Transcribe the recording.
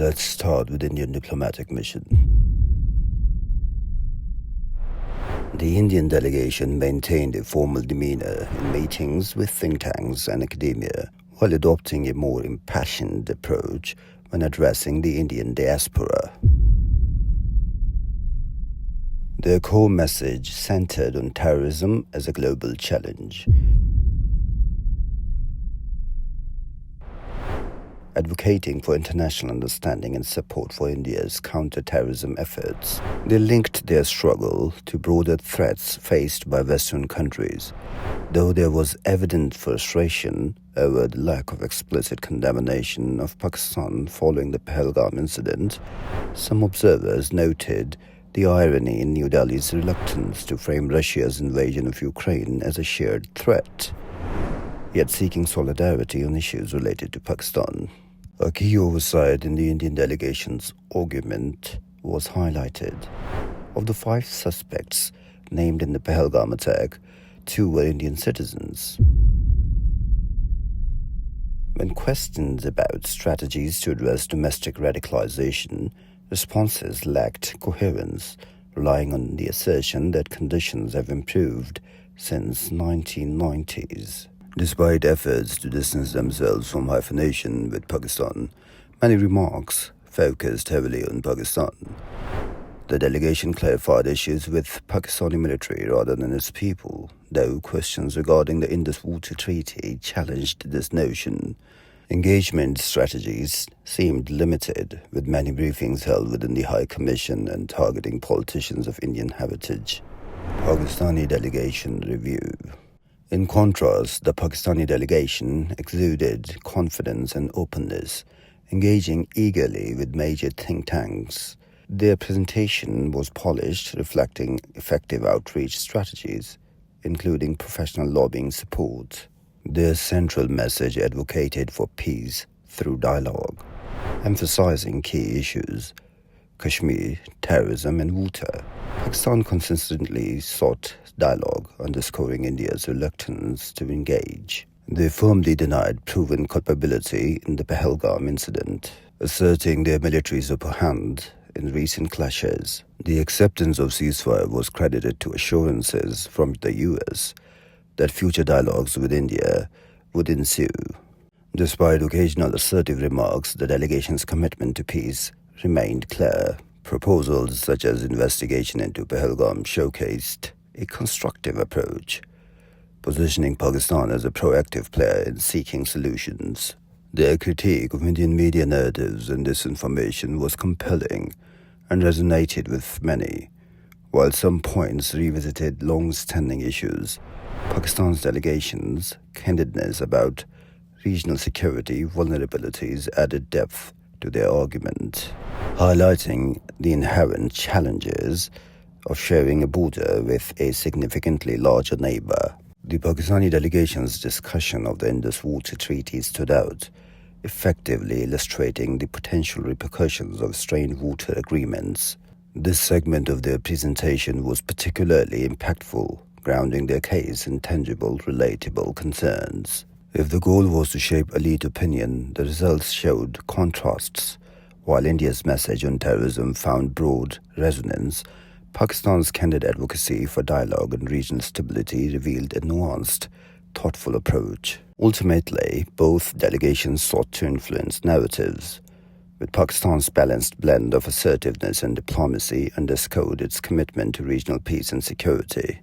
Let's start with Indian diplomatic mission. The Indian delegation maintained a formal demeanor in meetings with think tanks and academia, while adopting a more impassioned approach when addressing the Indian diaspora. Their core message centered on terrorism as a global challenge, advocating for international understanding and support for India's counter-terrorism efforts. They linked their struggle to broader threats faced by Western countries. Though there was evident frustration over the lack of explicit condemnation of Pakistan following the Pahalgam incident, some observers noted the irony in New Delhi's reluctance to frame Russia's invasion of Ukraine as a shared threat, yet seeking solidarity on issues related to Pakistan. A key oversight in the Indian delegation's argument was highlighted. Of the 5 suspects named in the Pahalgam attack, 2 were Indian citizens. When questioned about strategies to address domestic radicalization, responses lacked coherence, relying on the assertion that conditions have improved since 1990s. Despite efforts to distance themselves from hyphenation with Pakistan, many remarks focused heavily on Pakistan. The delegation clarified issues with Pakistani military rather than its people, though questions regarding the Indus Water Treaty challenged this notion. Engagement strategies seemed limited, with many briefings held within the High Commission and targeting politicians of Indian heritage. Pakistani delegation review. In contrast, the Pakistani delegation exuded confidence and openness, engaging eagerly with major think tanks. Their presentation was polished, reflecting effective outreach strategies, including professional lobbying support. Their central message advocated for peace through dialogue, emphasizing key issues: Kashmir, terrorism, and water. Pakistan consistently sought dialogue, underscoring India's reluctance to engage. They firmly denied proven culpability in the Pahalgam incident, asserting their military's upper hand in recent clashes. The acceptance of ceasefire was credited to assurances from the US that future dialogues with India would ensue. Despite occasional assertive remarks, the delegation's commitment to peace remained clear. Proposals such as investigation into Pahalgam showcased a constructive approach, positioning Pakistan as a proactive player in seeking solutions. Their critique of Indian media narratives and disinformation was compelling and resonated with many. While some points revisited long-standing issues, Pakistan's delegation's candidness about regional security vulnerabilities added depth to their argument, highlighting the inherent challenges of sharing a border with a significantly larger neighbor. The Pakistani delegation's discussion of the Indus Water Treaty stood out, effectively illustrating the potential repercussions of strained water agreements. This segment of their presentation was particularly impactful, grounding their case in tangible, relatable concerns. If the goal was to shape elite opinion, the results showed contrasts. While India's message on terrorism found broad resonance, Pakistan's candid advocacy for dialogue and regional stability revealed a nuanced, thoughtful approach. Ultimately, both delegations sought to influence narratives, with Pakistan's balanced blend of assertiveness and diplomacy underscored its commitment to regional peace and security.